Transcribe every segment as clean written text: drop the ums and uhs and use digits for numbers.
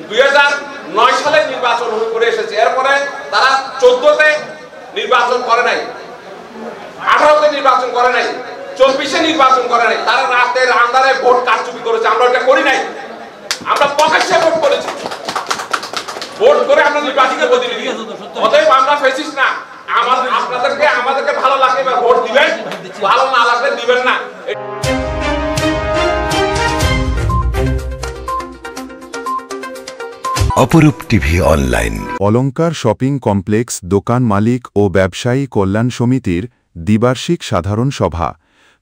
2009 সালে নির্বাচন করে এসেছে। এরপরে তারা 14তে নির্বাচন করে নাই, 18তে নির্বাচন করে নাই, 24-এ নির্বাচন করে নাই। তারা রাতের আন্ধারে ভোট কারচুপি করেছে। আমরা এটা করি নাই, আমরা প্রকাশ্যে ভোট করেছি। ভোট করে আমরা নির্বাচিত প্রতিনিধি। অতএব আমরা ফেসিস না। আমাদেরকে ভালো লাগবে ভোট দিবেন, ভালো না লাগলে দিবেন না। অপরূপ টিভি অনলাইন। অলঙ্কার শপিং কমপ্লেক্স দোকান মালিক ও ব্যবসায়ী কল্যাণ সমিতির দ্বিবার্ষিক সাধারণ সভা।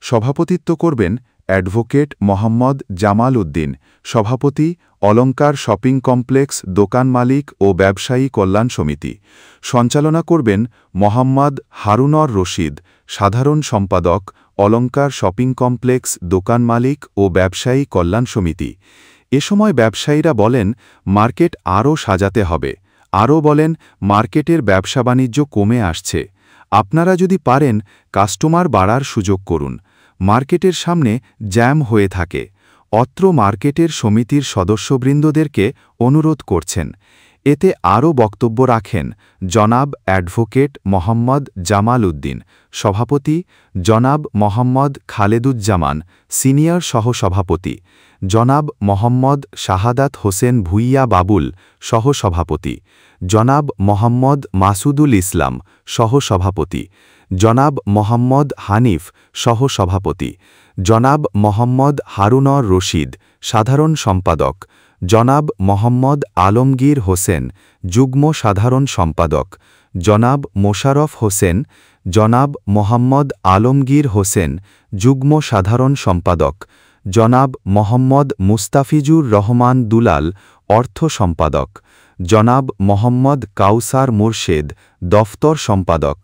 সভাপতিত্ব করবেন অ্যাডভোকেট মোহাম্মদ জামাল উদ্দিন, সভাপতি, অলঙ্কার শপিং কমপ্লেক্স দোকান মালিক ও ব্যবসায়ী কল্যাণ সমিতি। সঞ্চালনা করবেন মোহাম্মদ হারুনর রশিদ, সাধারণ সম্পাদক, অলঙ্কার শপিং কমপ্লেক্স দোকান মালিক ও ব্যবসায়ী কল্যাণ সমিতি। এ সময় ব্যবসায়ীরা বলেন, মার্কেট আরও সাজাতে হবে। আরও বলেন, মার্কেটের ব্যবসা বাণিজ্য কমে আসছে। আপনারা যদি পারেন কাস্টমার বাড়ার সুযোগ করুন। মার্কেটের সামনে জ্যাম হয়ে থাকে। অত্র মার্কেটের সমিতির সদস্যবৃন্দদেরকে অনুরোধ করছেন। এতে আরও বক্তব্য রাখেন জনাব অ্যাডভোকেট মোহাম্মদ জামাল উদ্দিন, সভাপতি, জনাব মোহাম্মদ খালেদুজ্জামান, সিনিয়র সহসভাপতি, জনাব মোহাম্মদ শাহাদাত হোসেন ভুইয়া বাবুল, সহসভাপতি, জনাব মোহাম্মদ মাসুদুল ইসলাম, সহসভাপতি, জনাব মোহাম্মদ হানিফ, সহসভাপতি, জনাব মোহাম্মদ হারুনর রশিদ, সাধারণ সম্পাদক, জনাব মোহাম্মদ আলমগীর হোসেন, যুগ্ম সাধারণ সম্পাদক, জনাব মোশারফ হোসেন, জনাব মোহাম্মদ আলমগীর হোসেন, যুগ্ম সাধারণ সম্পাদক, জনাব মোহাম্মদ মুস্তাফিজুর রহমান দুলাল, অর্থ সম্পাদক, জনাব মোহাম্মদ কাউসার মোরশেদ, দফতর সম্পাদক,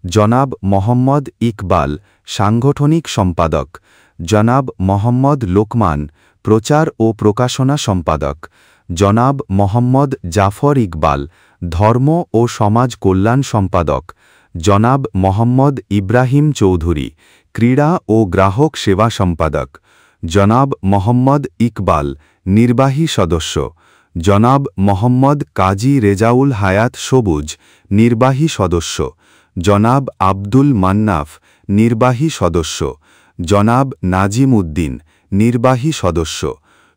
জনাব মোহাম্মদ ইকবাল, সাংগঠনিক সম্পাদক, জনাব মোহাম্মদ লোকমান, প্রচার ও প্রকাশনা সম্পাদক, জনাব মোহাম্মদ জাফর ইকবাল, ধর্ম ও সমাজ কল্যাণ সম্পাদক, জনাব মোহাম্মদ ইব্রাহিম চৌধুরী, ক্রীড়া ও গ্রাহক সেবা সম্পাদক, জনাব মোহাম্মদ ইকবাল, নির্বাহী সদস্য, জনাব মোহাম্মদ কাজী রেজাউল হায়াত সবুজ, নির্বাহী সদস্য, জনাব আব্দুল মান্নাফ, নির্বাহী সদস্য, জনাব নাজিম উদ্দিন, নির্বাহী সদস্য,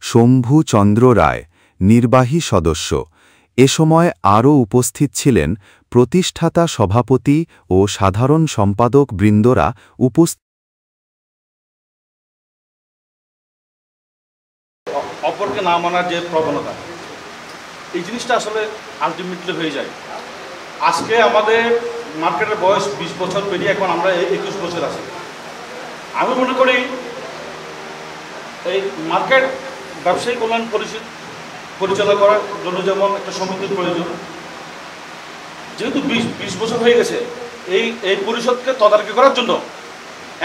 শম্ভু চন্দ্র রায়, নির্বাহী সদস্য। এ সময় আরও উপস্থিত ছিলেন প্রতিষ্ঠাতা সভাপতি ও সাধারণ সম্পাদক বৃন্দরা। অপরকে না মানার যে প্রবণতা, এই জিনিসটা আসলে আলটিমেটলি হয়ে যায়। আজকে আমাদের মার্কেটের বয়স 20 বছর পেরিয়ে এখন আমরা 21 বছর আছি। আমি মনে করি এই মার্কেট ব্যবসায়ী কল্যাণ পরিষদ পরিচালনা করার জন্য যেমন একটা সমিতির প্রয়োজন, যেহেতু 20 বছর হয়ে গেছে, এই পরিষদকে তদারকি করার জন্য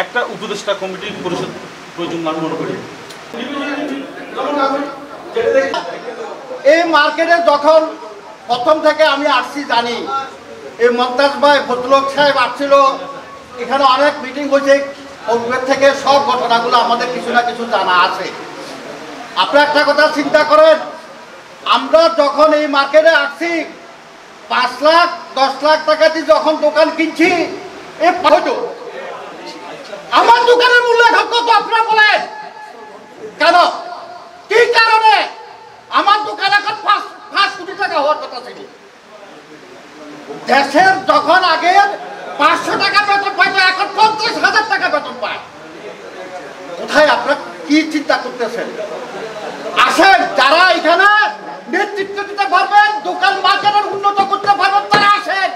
একটা উপদেষ্টা কমিটির পরিষদ প্রয়োজন আমি মনে করি। এই মার্কেটে যখন প্রথম থেকে আমি আসছি জানি, এই মমতাজ ভাই ভদ্রলোক সাহেব আসছিল, এখানে অনেক মিটিং হয়েছে, ওর থেকে সব ঘটনাগুলো আমাদের কিছু না কিছু জানা আছে। আপনারা একটা কথা চিন্তা করেন, আমরা যখন এই মার্কেটে আসছি 5 লাখ 10 লাখ টাকা দিয়ে যখন দোকান কিনছি, আমার দোকানের মূল্য এখন কত আপনারা বলেন কেন? কি কারণে? আমার দোকান এখন 5 কোটি টাকা হওয়ার কথা ছিল। দেশের যখন আগে 500 টাকা বেতন পাইতো, এখন 50,000 টাকা বেতন পায়। কোথায় আপনারা কি চিন্তা করতেছেন? আসেন, যারা এখানে নেতৃত্ব দিতে পারবেন, দোকান মার্কেটের উন্নত করতে পারবেন, তারা আসেন।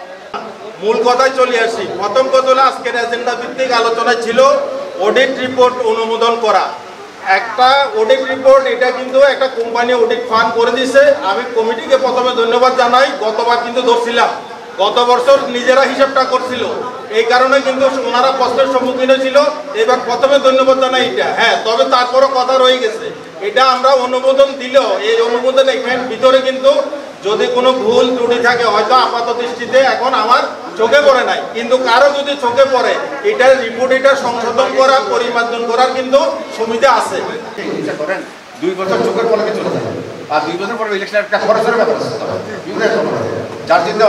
মূল কথায় চলে আসি। প্রথম কথা হলো আজকের এজেন্ডা ভিত্তিক আলোচনা ছিল অডিট রিপোর্ট অনুমোদন করা। একটা অডিট রিপোর্ট, এটা কিন্তু একটা কোম্পানি অডিট ফান্ড করে দিয়েছে। আমি কমিটিকে প্রথমে ধন্যবাদ জানাই। গতবার কিন্তু ধরছিলাম, গত বছর নিজেরা হিসাবটা করছিল, এই কারণে কিন্তু ওনারা কষ্টের সম্মুখীন ছিল। এবার প্রথমে ধন্যবাদ জানাই এটা। হ্যাঁ, তবে তারপরও কথা রয়ে গেছে, এটা আমরা অনুমোদন দিলেও এই অনুমোদন এখানে ভিতরে কিন্তু যদি কোনো ভুল ত্রুটি থাকে, হয়তো আপাত দৃষ্টিতে এখন আমার চোখে পড়ে নাই, কিন্তু কারো যদি চোখে পড়ে, এটার রিপোর্ট এটা সংশোধন করা, পরিমার্জন করার কিন্তু সুবিধা আছে। 2 বছর চোখের পলকে চলে যায়। আর 2 বছর পরে ইলেকশন একটা খরচের ব্যাপার আছে, যার জন্য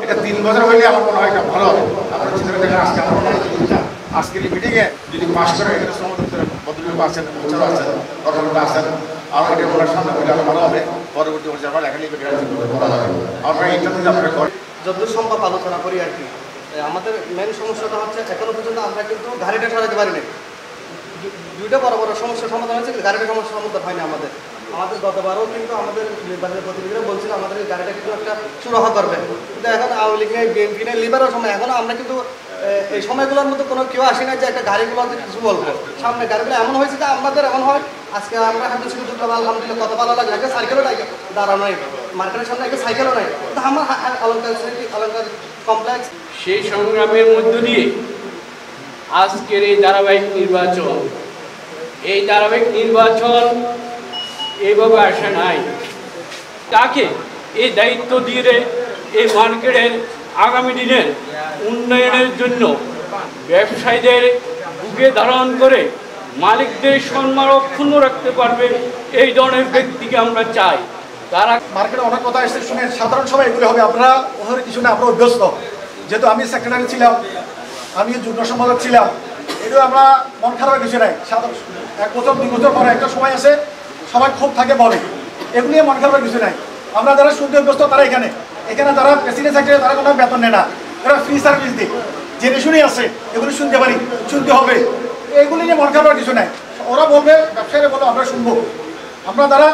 এটা 3 বছর হইলে আমার মনে হয় এটা ভালো হবে। আপনারা চিন্তা করে দেখেন আজকে আমার মনে হয় আজকের এই মিটিংয়ে যদি পাস করে এখানে সমস্ত ভদ্রলোক আছেন, প্রচার আছেন, কর্মকর্তা আছেন, আমার এটা বলার সামনে হলে আরো ভালো হবে। পরবর্তী বছর আবার এখানে করা হবে। আপনারা এটা যদি আপনারা করেন যতদূর সম্ভব আলোচনা করি আর কি। আমাদের মেন সমস্যাটা হচ্ছে এখনো পর্যন্ত আমরা কিন্তু গাড়িটা সরাতে পারি না। দুইটা বড় বড় সমস্যার সমাধান হয়েছে, গাড়িটা সমস্যার সমাধান হয়নি আমাদের। গতবারও কিন্তু আমাদের নির্বাচনের প্রতিনিধিরা বলছিল আমাদের গাড়িটা কিন্তু একটা সুরাহা করবে, কিন্তু এখন আওয়ামী লীগ নেই, বিএনপি নেই, লিবারের সময় এখনও আমরা কিন্তু এই সময়গুলোর মধ্যে কোনো কেউ আসি না যে একটা গাড়িগুলো কিছু বলবো। সামনে গাড়িগুলো এমন হয়েছে যে আমাদের এমন হয় আজকে আমরা হাতে শুধু দুটো আলহামদুলিল্লাহ কত ভালো লাগে, একটা সাইকেলও নাই দাঁড়ানো নাই, মার্কেটের সামনে একটা সাইকেলও নাই, কিন্তু আমার অলঙ্কার কমপ্লেক্স। সেই সংগ্রামের মধ্য দিয়ে আজকের এই ধারাবাহিক নির্বাচন, এই ধারাবাহিক নির্বাচন এইভাবে আসে নাই। তাকে এই দায়িত্ব দিয়ে এই মার্কেটের আগামী দিনের উন্নয়নের জন্য ব্যবসায়ীদের বুকে ধারণ করে মালিকদের সম্মান অক্ষুণ্ণ রাখতে পারবে এই ধরনের ব্যক্তিকে আমরা চাই। তারা মার্কেটে অনেক কথা এসে শুনে সাধারণ সবাই এগুলো হবে, আপনারা ওখানে কিছু না, আমরা অভ্যস্ত। যেহেতু আমি সেক্রেটারি ছিলাম, আমি যুগ্ম সম্পাদক ছিলাম, এগুলো আমরা মন খারাপের কিছু নাই। 1 বছর 2 বছর পরে একটা সময় আসে সবাই খুব থাকে বলে, এগুলো নিয়ে মন খারাপের কিছু নাই। আমরা যারা শুনতে অভ্যস্ত তারা এখানে যারা প্রেসিডেন্ট সেক্রেটারি তারা কোনো বেতন নেয় না, এরা ফ্রি সার্ভিস দিই, জেনে শুনে আসে, এগুলো শুনতে পারি, শুনতে হবে, এগুলি নিয়ে মন খারাপের কিছু নাই। ওরা বলবে, ব্যবসায়ীরা বলবে, আমরা শুনবো। আমরা যারা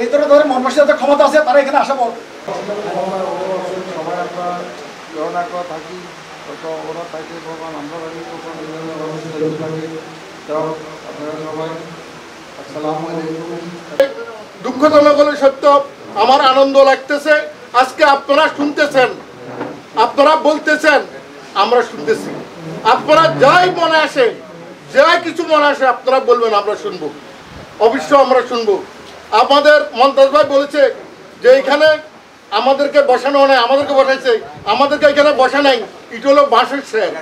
এই ধরনের মনমানসিকতার ক্ষমতা আছে তারা এখানে আসা বল সবাই আমরা রওনা থাকি, কত ওরা থাকে ভগবান, আমরা থাকি কখন থাকে। আপনারা সবাই আসসালামু আলাইকুম। দুঃখজনক হলে সত্য, আমার আনন্দ লাগতেছে। আজকে আপনারা শুনতেছেন, আপনারা বলতেছেন, আমরা শুনতেছি। আপনারা যাই মনে আসে, যাই কিছু মনে আসে আপনারা বলবেন, আমরা শুনবো, অবশ্যই আমরা শুনবো। আমাদের মন্তাজ ভাই বলেছে যে এখানে আমাদেরকে বসানো নেই, আমাদেরকে বসাইছে, আমাদেরকে এখানে বসা নাই, এটা হলো বাঁশের শের।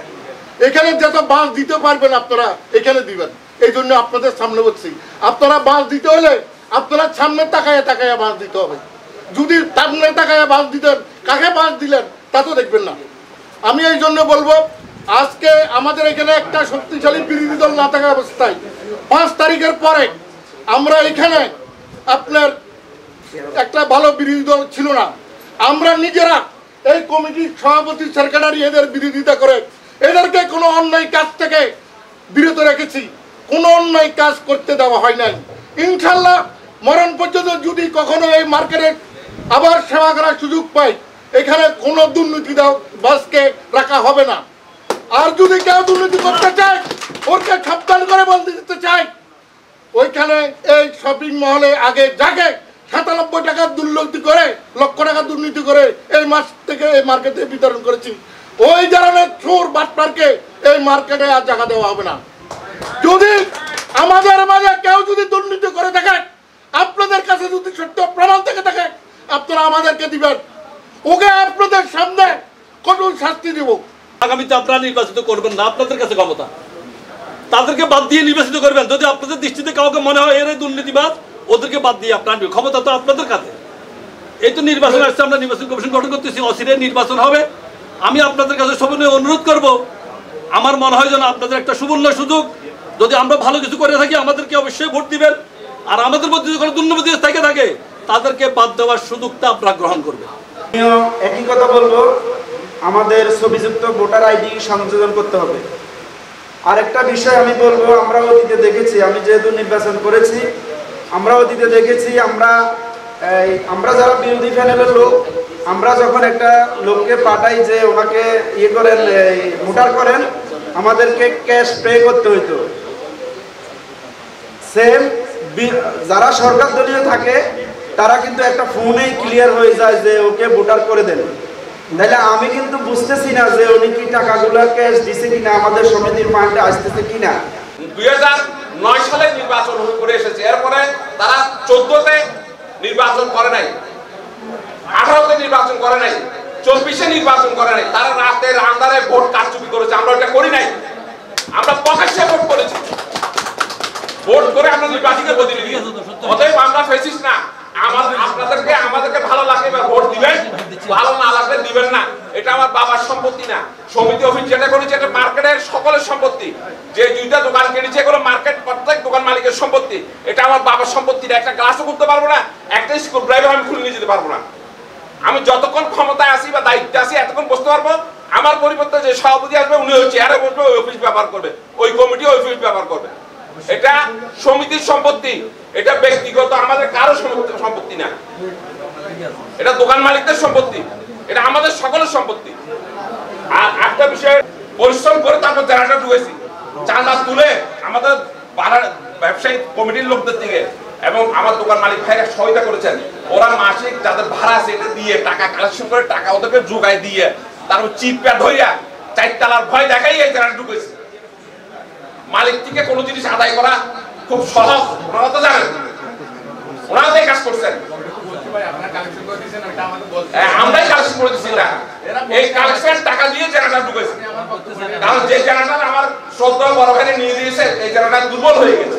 এখানে যত বাঁশ দিতে পারবেন আপনারা এখানে দিবেন, এই জন্য আপনাদের সামনে বলছি। আপনারা বাঁশ দিতে হলে আপনারা সামনে তাকায় তাকায় বাঁশ দিতে হবে। যদি সামনে তাকায় বাঁশ দিতেন, কাকে বাঁশ দিলেন তা তো দেখবেন না। আমি এই জন্য বলবো, আজকে আমাদের এখানে একটা শক্তিশালী বিরোধী দল না থাকা অবস্থায় 5 তারিখের পরে আমরা এখানে আপনার একটা ভালো বিরোধী দল ছিল না। আমরা নিজেরা এই কমিটির সভাপতি সেক্রেটারি এদের বিরোধিতা করে এদেরকে কোনো অন্যায় কাজ থেকে বিরত রেখেছি, কোনো অন্যায় কাজ করতে দেওয়া হয় নাই। ইনশাল্লাহ মরণ পর্যন্ত যদি কখনো এই মার্কেটে আবার সেবা করার সুযোগ পাই, এখানে কোনো দুর্নীতি বাসকে রাখা হবে না। আর যদি কেউ দুর্নীতি করতে চায়, ওকে সাবধান করে বলতে দিতে চাই, ওইখানে এই শপিং মহলে আগে যাকে 97 টাকা দুর্নীতি করে, লক্ষ টাকা দুর্নীতি করে এই মাস থেকে এই মার্কেটে বিতরণ করেছি, ওই ধরনের চোর বাটপারকে এই মার্কেটে আর জায়গা দেওয়া হবে না। যদি আমাদের মাঝে কেউ যদি দুর্নীতি করে থাকে, আপনাদের কাছে যদি সত্য প্রমাণ থেকে থাকে, আপনারা আমাদেরকে দিবেন, ওকে আপনাদের সামনে কঠোর শাস্তি দিব। আগামীতে আপনারা নির্বাচিত করবেন না, আপনাদের কাছে ক্ষমতা, তাদেরকে বাদ দিয়ে নির্বাচিত করবেন। যদি আপনাদের দৃষ্টিতে কাউকে মনে হয় এর দুর্নীতিবাদ, ওদেরকে বাদ দিয়ে আপনার ক্ষমতা তো আপনাদের কাছে। এই তো নির্বাচন আসছে, আমরা নির্বাচন কমিশন গঠন করতেছি, অচিরে নির্বাচন হবে। আমি আপনাদের কাছে সবিনয় অনুরোধ করব, আমার মনে হয় যেন আপনাদের একটা সুবর্ণ সুযোগ, যদি আমরা ভালো কিছু করে থাকি আমাদেরকে অবশ্যই ভোট দিবেন, আর আমাদের মধ্যে যদি কোনো দুর্নীতি থেকে থাকে তাদেরকে বাদ দেওয়ার সুযোগটা আপনারা গ্রহণ করবেন। একই কথা বলবো, আমাদের ছবিযুক্ত ভোটার আইডি সংযোজন করতে হবে। আরেকটা বিষয় আমি বলবো, আমরা অতীতে দেখেছি, আমি যেহেতু নির্বাচন করেছি, আমরা অতীতে দেখেছি, আমরা যারা বিরোধী প্যানেলের লোক, আমরা যখন একটা লোককে পাঠাই যে ওনাকে ইয়ে করেন, ভোটার করেন, আমাদেরকে ক্যাশ পে করতে হইতো। সেম যারা সরকার দলীয় থাকে তারা কিন্তু একটা ফোনেই ক্লিয়ার হয়ে যায় যে ওকে ভোটার করে দেন। তাহলে আমি কিন্তু বুঝতেছি না যে উনি কি টাকাগুলো ক্যাশ দিছে কিনা, আমাদের সমিতির ফান্ডে আসতেছে কিনা। 2009 সালে নির্বাচন করে এসেছে, এরপরে তারা 14তে নির্বাচন করে নাই, 18তে নির্বাচন করে নাই, 24-এ নির্বাচন করে নাই। তারা রাতের আন্ধারে ভোট কারচুপি করেছে, আমরা এটা করি নাই। আমরা প্রকাশ্যে ভোট করেছি, ভোট করে আমরা নির্বাচিত প্রতিনিধি। অতএব আমরা ফেসিস না, আমাদেরকে ভালো লাগলে ভোট দিবেন, ভালো না লাগলে দিবেন না। এটা আমার বাবার সম্পত্তি না। সমিতি অফিস যেটা করেছে এটা মার্কেটের সকলের সম্পত্তি। যে দুইটা দোকান কিনেছে এগুলো মার্কেট প্রত্যেক দোকান মালিকের সম্পত্তি। এটা আমার বাবার সম্পত্তি না। একটা গ্লাসও করতে পারবো না, একটা স্ক্রু ড্রাইভার আমি খুলে নিয়ে যেতে পারবো না। আমি যতক্ষণ ক্ষমতায় আসি বা দায়িত্বে আসি এতক্ষণ বসতে পারবো। আমার পরিবর্তে যে সভাপতি আসবে উনি ওই চেয়ারে বসবে, ওই অফিস ব্যবহার করবে, ওই কমিটি ওই অফিস ব্যবহার করবে। এটা সমিতির সম্পত্তি, এটা ব্যক্তিগত আমাদের কারো সম্পত্তি না। এটা দোকান মালিকদের সম্পত্তি, এটা আমাদের সকলের সম্পত্তি। আর একটা বিষয়, পরিশ্রম করে তারপর জেনারেটর ঢুকেছি, চাঁদা তুলে আমাদের ব্যবসায়ী কমিটির লোকদের থেকে এবং আমার দোকান মালিক ভাইরা সহায়তা করেছেন। ওরা মাসিক যাদের ভাড়া আছে এটা দিয়ে টাকা কালেকশন করে টাকা ওদেরকে যোগায় দিয়ে তারপর চিপ প্যাড হইয়া 4 তলার ভয় দেখাই এই জেনারেটর ঢুকেছে। মালিক থেকে কোনো জিনিস আদায় করা খুব সহজ, ওনারা তো জানেন, ওনারা তো কাজ করছেন। আমরাই কালেকশন করে দিচ্ছি না, এই কালেকশন টাকা দিয়ে জেনারেটর ঢুকেছে। কারণ যে জেনারেটর আমার 14 বড় ভাইরে নিয়ে দিয়েছে এই জেনারেটর দুর্বল হয়ে গেছে।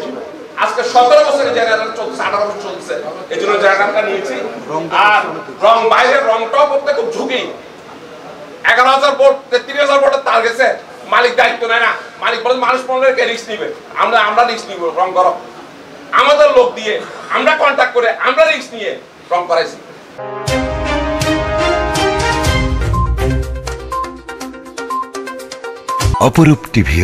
আজকে 17 বছরের জেনারেটর চলছে, 18 বছর চলছে, এই জন্য জেনারেটরটা নিয়েছি। আর রং বাইরের রংটাও করতে খুব ঝুঁকি। 11,000 ভোট 33,000 ভোটের তার গেছে, মালিক দায়িত্ব নেয় না। মালিক বলে মানুষ মনে রিস্ক নিবে, আমরা রিস্ক নিব রং করো। আমাদের লোক দিয়ে আমরা কন্ট্যাক্ট করে আমরা রিস্ক নিয়ে রং করাইছি। অপরূপ টিভি